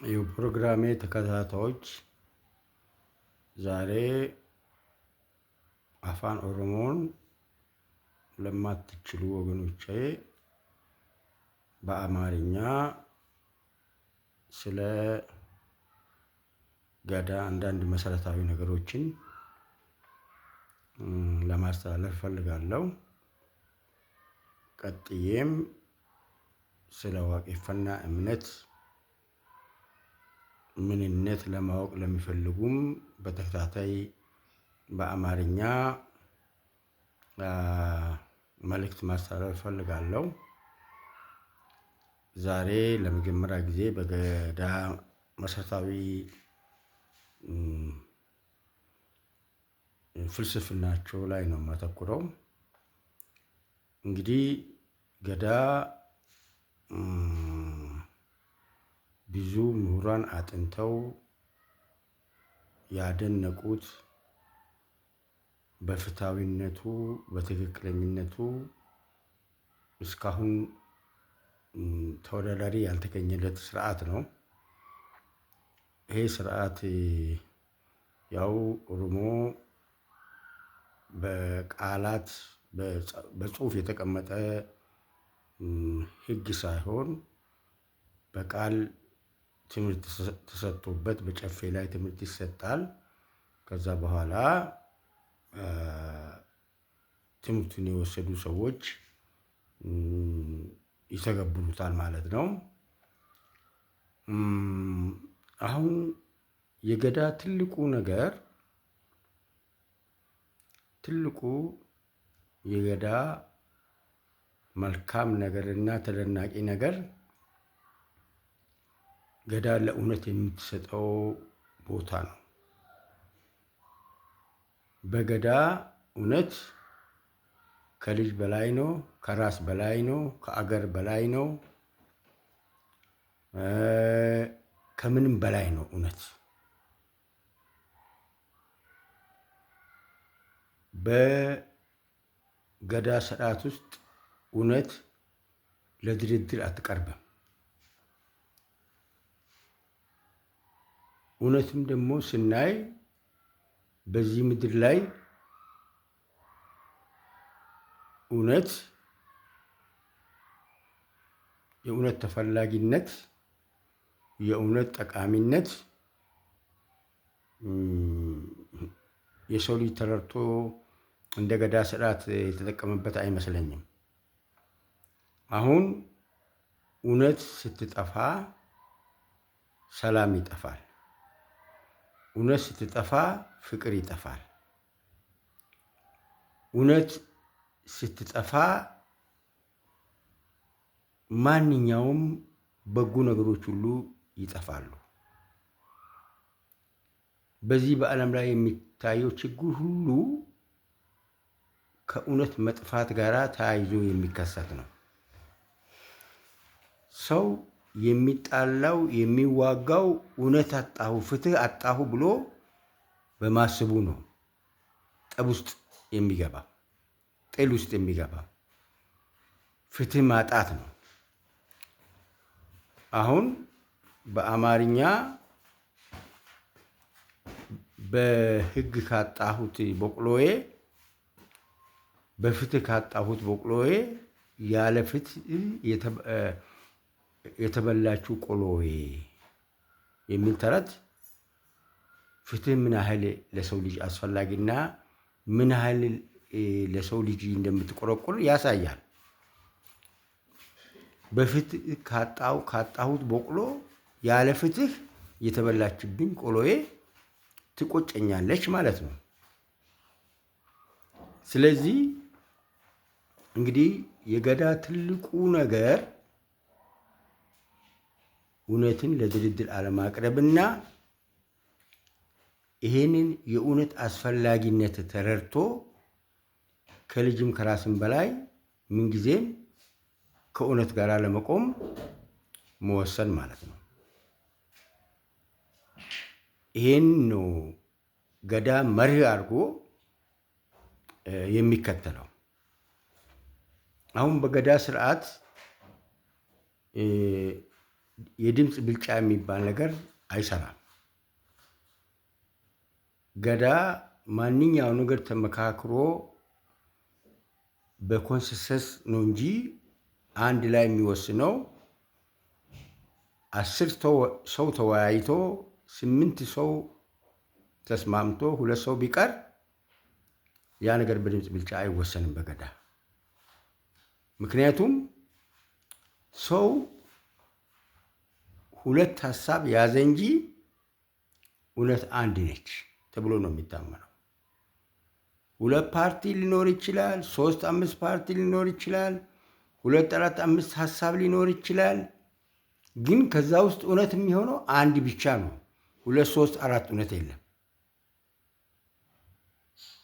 የፕሮግራሜ ተከታታዮች ዛሬ አፋን ኦሮሞን ለማትችሉ ወገኖቼ በአማርኛ ስለ ገዳ አንዳንድ መሰረታዊ ነገሮችን ለማስተላለፍ ፈልጋለሁ። ቀጥዬም ስለ ዋቄፈና እምነት ምንነት ለማወቅ ለሚፈልጉም በተከታታይ በአማርኛ መልእክት ማስተላለፍ ፈልጋለሁ። ዛሬ ለመጀመሪያ ጊዜ በገዳ መሰረታዊ ፍልስፍናቸው ላይ ነው የማተኩረው። እንግዲህ ገዳ ብዙ ምሁራን አጥንተው ያደነቁት በፍትሃዊነቱ በትክክለኝነቱ እስካሁን ተወዳዳሪ ያልተገኘለት ስርዓት ነው። ይሄ ስርዓት ያው ኦሮሞ በቃላት በጽሁፍ የተቀመጠ ህግ ሳይሆን በቃል ትምህርት ተሰጥቶበት በጨፌ ላይ ትምህርት ይሰጣል። ከዛ በኋላ ትምህርቱን የወሰዱ ሰዎች ይተገብሩታል ማለት ነው። አሁን የገዳ ትልቁ የገዳ መልካም ነገርና ተደናቂ ነገር ገዳ ለእውነት የምትሰጠው ቦታ ነው። በገዳ እውነት ከልጅ በላይ ነው፣ ከራስ በላይ ነው፣ ከአገር በላይ ነው፣ ከምንም በላይ ነው። እውነት በገዳ ስርዓት ውስጥ እውነት ለድርድር አትቀርብም። እውነትም ደግሞ ስናይ በዚህ ምድር ላይ እውነት የእውነት ተፈላጊነት የእውነት ጠቃሚነት የሰው ልጅ ተረድቶ እንደ ገዳ ስርዓት የተጠቀመበት አይመስለኝም። አሁን እውነት ስትጠፋ ሰላም ይጠፋል። እውነት ስትጠፋ ፍቅር ይጠፋል። እውነት ስትጠፋ ማንኛውም በጎ ነገሮች ሁሉ ይጠፋሉ። በዚህ በዓለም ላይ የሚታየው ችግር ሁሉ ከእውነት መጥፋት ጋር ተያይዞ የሚከሰት ነው። ሰው የሚጣላው የሚዋጋው እውነት አጣሁ ፍትህ አጣሁ ብሎ በማሰቡ ነው። ጠብ ውስጥ የሚገባ ጥል ውስጥ የሚገባ ፍትህ ማጣት ነው። አሁን በአማርኛ በህግ ካጣሁት በቅሎዬ በፍትህ ካጣሁት በቅሎዬ ያለ ፍትህ የተበላችው ቆሎዬ የሚል ተረት ፍትህ ምን ያህል ለሰው ልጅ አስፈላጊና ምን ያህል ለሰው ልጅ እንደምትቆረቆር ያሳያል። በፍትህ ካጣሁት በቅሎ ያለ ፍትህ የተበላችብኝ ቆሎዬ ትቆጨኛለች ማለት ነው። ስለዚህ እንግዲህ የገዳ ትልቁ ነገር እውነትን ለድርድር አለማቅረብና ይሄንን የእውነት አስፈላጊነት ተረድቶ ከልጅም ከራስም በላይ ምንጊዜም ከእውነት ጋር ለመቆም መወሰን ማለት ነው። ይሄን ነው ገዳ መርህ አድርጎ የሚከተለው። አሁን በገዳ ስርዓት የድምፅ ብልጫ የሚባል ነገር አይሰራም። ገዳ ማንኛው ነገር ተመካክሮ በኮንሰንሰስ ነው እንጂ አንድ ላይ የሚወስነው 10 ሰው ተወያይቶ 8 ሰው ተስማምቶ 2 ሰው ቢቀር ያ ነገር በድምፅ ብልጫ አይወሰንም በገዳ። ምክንያቱም ሰው 2 ሀሳብ ያዘ እንጂ እውነት አንድ ነች ተብሎ ነው የሚታመነው። 2 ፓርቲ ሊኖር ይችላል፣ 3 5 ፓርቲ ሊኖር ይችላል፣ 2 4 5 ሀሳብ ሊኖር ይችላል። ግን ከዛ ውስጥ እውነት የሚሆነው አንድ ብቻ ነው። 2 3 4 እውነት የለም።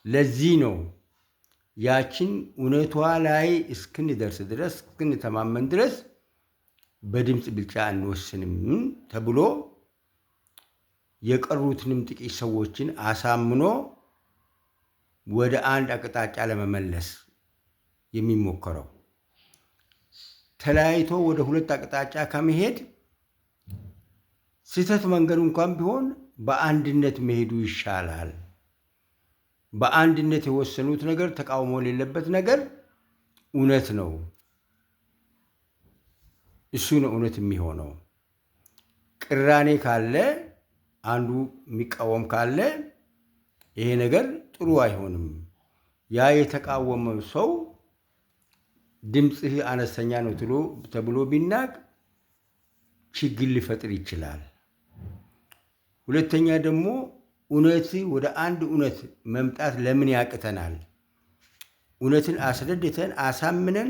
ለዚህ ነው ያችን እውነቷ ላይ እስክንደርስ ድረስ እስክንተማመን ድረስ በድምፅ ብልጫ አንወስንም ተብሎ የቀሩትንም ጥቂት ሰዎችን አሳምኖ ወደ አንድ አቅጣጫ ለመመለስ የሚሞከረው። ተለያይቶ ወደ 2 አቅጣጫ ከመሄድ ስህተት መንገዱ እንኳን ቢሆን በአንድነት መሄዱ ይሻላል። በአንድነት የወሰኑት ነገር ተቃውሞ የሌለበት ነገር እውነት ነው። እሱ ነው እውነት የሚሆነው። ቅራኔ ካለ አንዱ የሚቃወም ካለ ይሄ ነገር ጥሩ አይሆንም። ያ የተቃወመው ሰው ድምፅህ አነስተኛ ነው ተብሎ ቢናቅ ችግር ሊፈጥር ይችላል። ሁለተኛ ደግሞ እውነት ወደ አንድ እውነት መምጣት ለምን ያቅተናል? እውነትን አስረድተን አሳምነን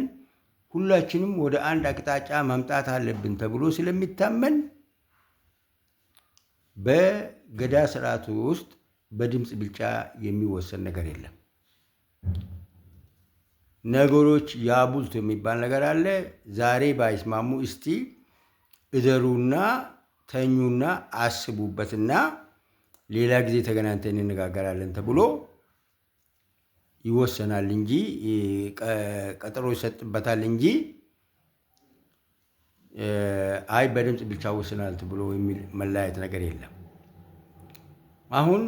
ሁላችንም ወደ አንድ አቅጣጫ መምጣት አለብን ተብሎ ስለሚታመን በገዳ ስርዓቱ ውስጥ በድምፅ ብልጫ የሚወሰን ነገር የለም። ነገሮች ያቡልት የሚባል ነገር አለ። ዛሬ ባይስማሙ እስቲ እደሩና ተኙና አስቡበትና ሌላ ጊዜ ተገናኝተን እንነጋገራለን ተብሎ ይወሰናል እንጂ ቀጠሮ ይሰጥበታል እንጂ አይ በድምፅ ብቻ ወስናል ተብሎ የሚል መለያየት ነገር የለም። አሁን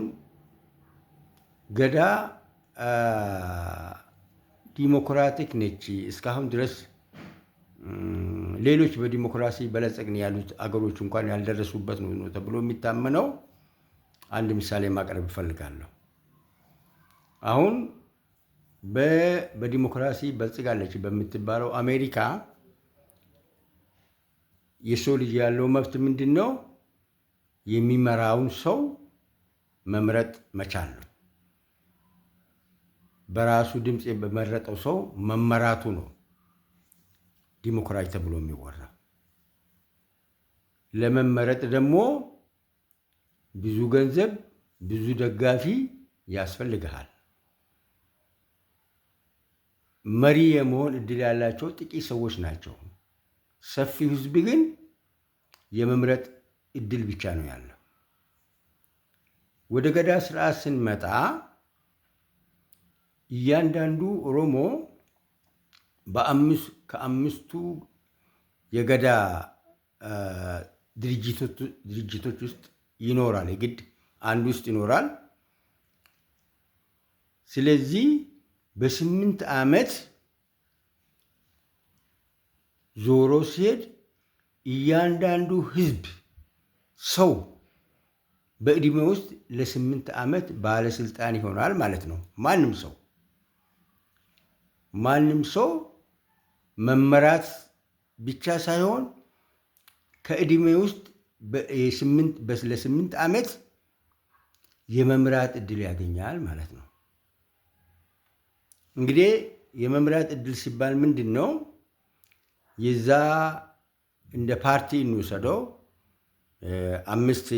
ገዳ ዲሞክራቲክ ነች እስካሁን ድረስ። ሌሎች በዲሞክራሲ በለጸግን ያሉት አገሮች እንኳን ያልደረሱበት ነው ተብሎ የሚታመነው አንድ ምሳሌ ማቅረብ እፈልጋለሁ። አሁን በዲሞክራሲ በልጽጋለች በምትባለው አሜሪካ የሰው ልጅ ያለው መብት ምንድን ነው? የሚመራውን ሰው መምረጥ መቻል ነው። በራሱ ድምፅ በመረጠው ሰው መመራቱ ነው ዲሞክራሲ ተብሎ የሚወራ። ለመመረጥ ደግሞ ብዙ ገንዘብ፣ ብዙ ደጋፊ ያስፈልግሃል። መሪ የመሆን እድል ያላቸው ጥቂት ሰዎች ናቸው። ሰፊው ሕዝብ ግን የመምረጥ እድል ብቻ ነው ያለው። ወደ ገዳ ስርዓት ስንመጣ እያንዳንዱ ኦሮሞ ከአምስቱ የገዳ ድርጅቶች ውስጥ ይኖራል። የግድ አንድ ውስጥ ይኖራል። ስለዚህ በ8 ዓመት ዞሮ ሲሄድ እያንዳንዱ ህዝብ ሰው በዕድሜ ውስጥ ለ8 ዓመት ባለስልጣን ይሆናል ማለት ነው። ማንም ሰው መመራት ብቻ ሳይሆን ከዕድሜ ውስጥ ለ8 ዓመት የመምራት እድል ያገኛል ማለት ነው። እንግዲህ የመምራት እድል ሲባል ምንድን ነው? የዛ እንደ ፓርቲ እንውሰደው 5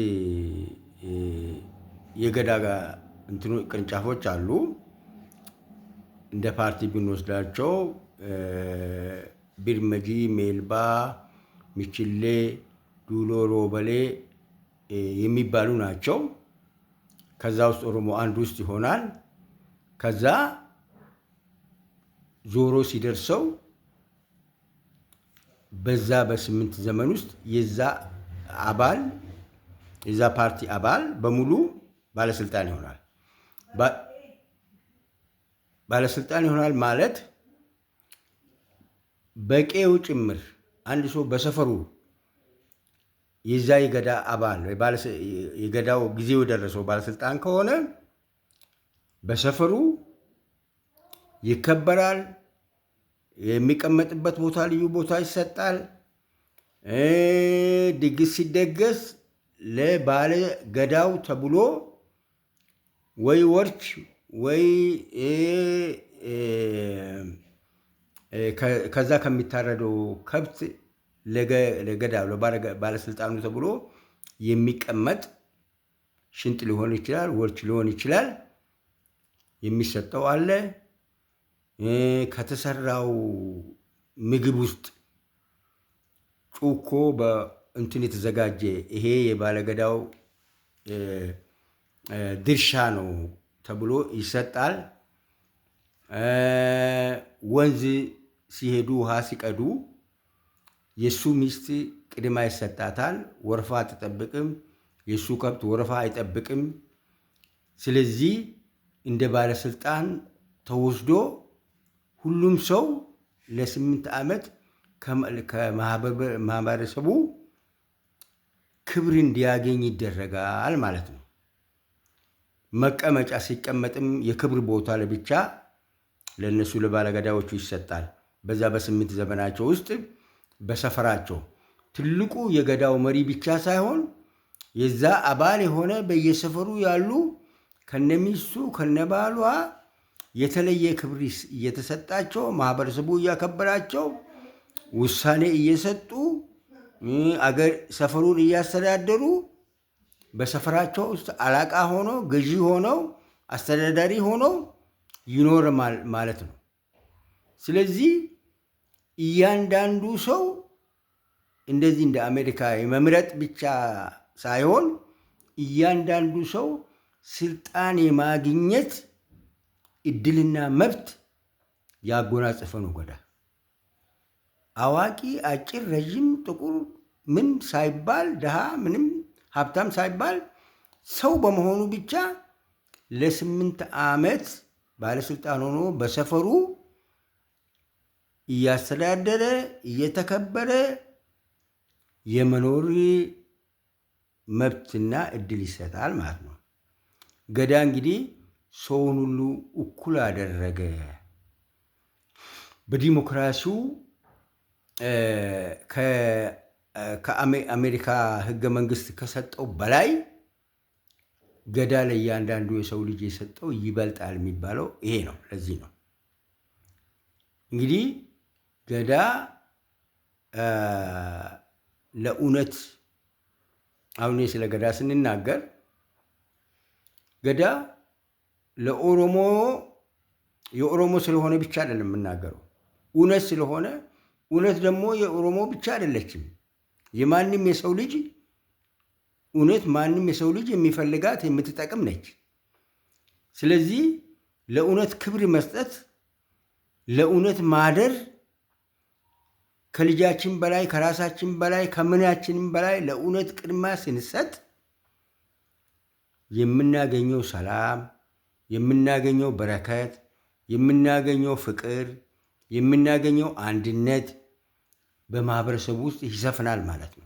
የገዳ ቅርንጫፎች አሉ። እንደ ፓርቲ ብንወስዳቸው ቢርመጂ፣ ሜልባ፣ ሚችሌ፣ ዱሎ፣ ሮበሌ የሚባሉ ናቸው። ከዛ ውስጥ ኦሮሞ አንድ ውስጥ ይሆናል። ከዛ ዞሮ ሲደርሰው በዛ በ8 ዘመን ውስጥ የዛ ፓርቲ አባል በሙሉ ባለስልጣን ይሆናል። ባለስልጣን ይሆናል ማለት በቄው ጭምር አንድ ሰው በሰፈሩ የዛ የገዳ አባል የገዳው ጊዜው የደረሰው ባለስልጣን ከሆነ በሰፈሩ ይከበራል። የሚቀመጥበት ቦታ ልዩ ቦታ ይሰጣል። ድግስ ሲደገስ ለባለ ገዳው ተብሎ ወይ ወርች ወይ ከዛ ከሚታረደው ከብት ለገዳው ባለስልጣኑ ተብሎ የሚቀመጥ ሽንጥ ሊሆን ይችላል፣ ወርች ሊሆን ይችላል፣ የሚሰጠው አለ። ከተሰራው ምግብ ውስጥ ጩኮ በእንትን የተዘጋጀ ይሄ የባለገዳው ድርሻ ነው ተብሎ ይሰጣል። ወንዝ ሲሄዱ ውሃ ሲቀዱ የሱ ሚስት ቅድማ ይሰጣታል። ወረፋ አትጠብቅም። የሱ ከብት ወረፋ አይጠብቅም። ስለዚህ እንደ ባለስልጣን ተወስዶ ሁሉም ሰው ለ8 ዓመት ከማህበረሰቡ ክብር እንዲያገኝ ይደረጋል ማለት ነው። መቀመጫ ሲቀመጥም የክብር ቦታ ለብቻ ለነሱ ለባለገዳዎቹ ይሰጣል። በዛ በ8 ዘመናቸው ውስጥ በሰፈራቸው ትልቁ የገዳው መሪ ብቻ ሳይሆን የዛ አባል የሆነ በየሰፈሩ ያሉ ከነሚስቱ ከነባሏ የተለየ ክብር እየተሰጣቸው ማህበረሰቡ እያከበራቸው ውሳኔ እየሰጡ ሰፈሩን እያስተዳደሩ በሰፈራቸው ውስጥ አለቃ ሆኖ ገዢ ሆነው አስተዳዳሪ ሆነው ይኖር ማለት ነው። ስለዚህ እያንዳንዱ ሰው እንደዚህ እንደ አሜሪካ የመምረጥ ብቻ ሳይሆን እያንዳንዱ ሰው ስልጣን የማግኘት እድልና መብት ያጎናጸፈ ነው ገዳ። አዋቂ፣ አጭር፣ ረዥም፣ ጥቁር ምን ሳይባል ድሃ ምንም ሀብታም ሳይባል ሰው በመሆኑ ብቻ ለ8 ዓመት ባለስልጣን ሆኖ በሰፈሩ እያስተዳደረ እየተከበረ የመኖር መብትና እድል ይሰጣል ማለት ነው። ገዳ እንግዲህ ሰውን ሁሉ እኩል አደረገ። በዲሞክራሲው ከአሜሪካ ህገ መንግስት ከሰጠው በላይ ገዳ ለእያንዳንዱ የሰው ልጅ የሰጠው ይበልጣል የሚባለው ይሄ ነው። ለዚህ ነው እንግዲህ ገዳ ለእውነት አሁን ስለ ገዳ ስንናገር ገዳ ለኦሮሞ የኦሮሞ ስለሆነ ብቻ አይደለም የምናገረው፣ እውነት ስለሆነ። እውነት ደግሞ የኦሮሞ ብቻ አይደለችም፣ የማንም የሰው ልጅ እውነት ማንም የሰው ልጅ የሚፈልጋት የምትጠቅም ነች። ስለዚህ ለእውነት ክብር መስጠት፣ ለእውነት ማደር ከልጃችን በላይ ከራሳችን በላይ ከምናችንም በላይ ለእውነት ቅድሚያ ስንሰጥ የምናገኘው ሰላም፣ የምናገኘው በረከት፣ የምናገኘው ፍቅር፣ የምናገኘው አንድነት በማህበረሰቡ ውስጥ ይሰፍናል ማለት ነው።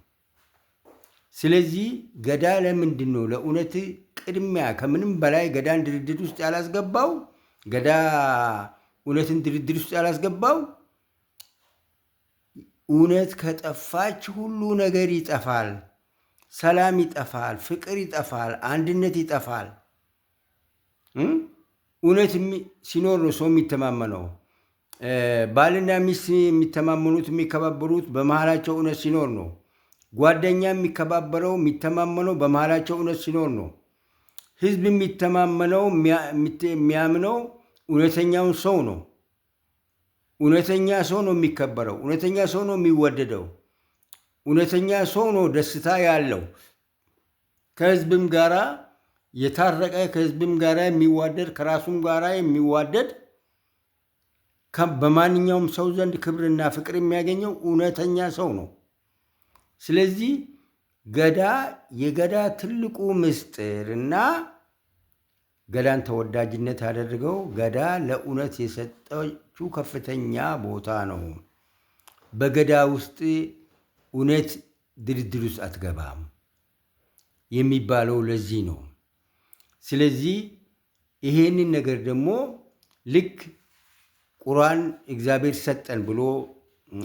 ስለዚህ ገዳ ለምንድን ነው ለእውነት ቅድሚያ ከምንም በላይ ገዳን ድርድር ውስጥ ያላስገባው? ገዳ እውነትን ድርድር ውስጥ ያላስገባው እውነት ከጠፋች ሁሉ ነገር ይጠፋል። ሰላም ይጠፋል፣ ፍቅር ይጠፋል፣ አንድነት ይጠፋል። እውነት ሲኖር ነው ሰው የሚተማመነው። ባልና ሚስት የሚተማመኑት የሚከባበሩት በመሃላቸው እውነት ሲኖር ነው። ጓደኛ የሚከባበረው የሚተማመነው በመሃላቸው እውነት ሲኖር ነው። ህዝብ የሚተማመነው የሚያምነው እውነተኛውን ሰው ነው። እውነተኛ ሰው ነው የሚከበረው። እውነተኛ ሰው ነው የሚወደደው። እውነተኛ ሰው ነው ደስታ ያለው። ከህዝብም ጋራ የታረቀ ከህዝብም ጋራ የሚዋደድ ከራሱም ጋራ የሚዋደድ በማንኛውም ሰው ዘንድ ክብርና ፍቅር የሚያገኘው እውነተኛ ሰው ነው። ስለዚህ የገዳ ትልቁ ምስጢርና ገዳን ተወዳጅነት ያደረገው ገዳ ለእውነት የሰጠችው ከፍተኛ ቦታ ነው። በገዳ ውስጥ እውነት ድርድር ውስጥ አትገባም የሚባለው ለዚህ ነው። ስለዚህ ይሄንን ነገር ደግሞ ልክ ቁርአን እግዚአብሔር ሰጠን ብሎ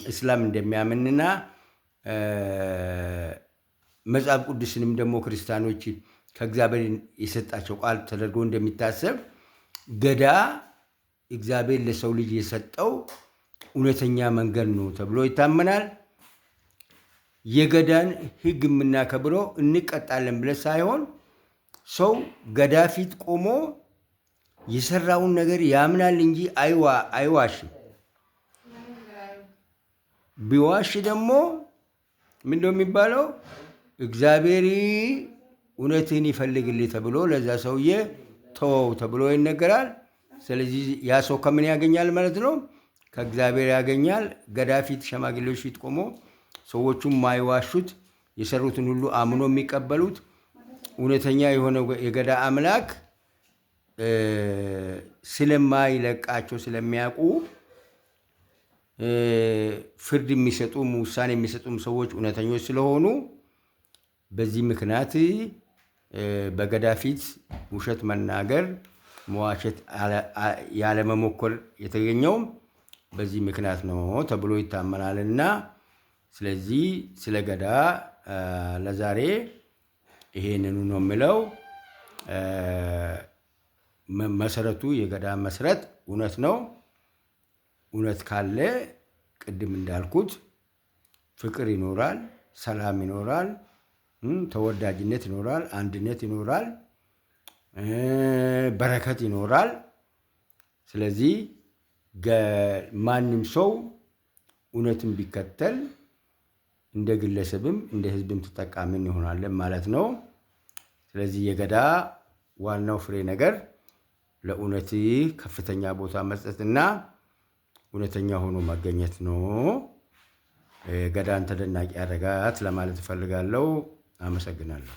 እስላም እንደሚያምንና መጽሐፍ ቅዱስንም ደግሞ ክርስቲያኖች ከእግዚአብሔር የሰጣቸው ቃል ተደርጎ እንደሚታሰብ ገዳ እግዚአብሔር ለሰው ልጅ የሰጠው እውነተኛ መንገድ ነው ተብሎ ይታመናል። የገዳን ሕግ የምናከብረው እንቀጣለን ብለን ሳይሆን ሰው ገዳ ፊት ቆሞ የሰራውን ነገር ያምናል እንጂ አይዋሽም። ቢዋሽ ደግሞ ምንድነው የሚባለው? እግዚአብሔር እውነትን ይፈልግልህ ተብሎ ለዛ ሰውዬ ተወው ተብሎ ይነገራል። ስለዚህ ያ ሰው ከምን ያገኛል ማለት ነው? ከእግዚአብሔር ያገኛል። ገዳ ፊት፣ ሸማግሌዎች ፊት ቆሞ ሰዎቹም ማይዋሹት የሰሩትን ሁሉ አምኖ የሚቀበሉት እውነተኛ የሆነ የገዳ አምላክ ስለማይለቃቸው ስለሚያውቁ ፍርድ የሚሰጡም ውሳኔ የሚሰጡም ሰዎች እውነተኞች ስለሆኑ በዚህ ምክንያት በገዳ ፊት ውሸት መናገር፣ መዋሸት ያለመሞከር የተገኘውም በዚህ ምክንያት ነው ተብሎ ይታመናልና ስለዚህ ስለ ገዳ ለዛሬ ይሄንኑ ነው የምለው። መሰረቱ የገዳ መሰረት እውነት ነው። እውነት ካለ ቅድም እንዳልኩት ፍቅር ይኖራል፣ ሰላም ይኖራል፣ ተወዳጅነት ይኖራል፣ አንድነት ይኖራል፣ በረከት ይኖራል። ስለዚህ ማንም ሰው እውነትን ቢከተል እንደ ግለሰብም እንደ ሕዝብም ተጠቃሚ እንሆናለን ማለት ነው። ስለዚህ የገዳ ዋናው ፍሬ ነገር ለእውነት ከፍተኛ ቦታ መስጠትና እውነተኛ ሆኖ መገኘት ነው። ገዳን ተደናቂ ያደረጋት ለማለት እፈልጋለሁ። አመሰግናለሁ።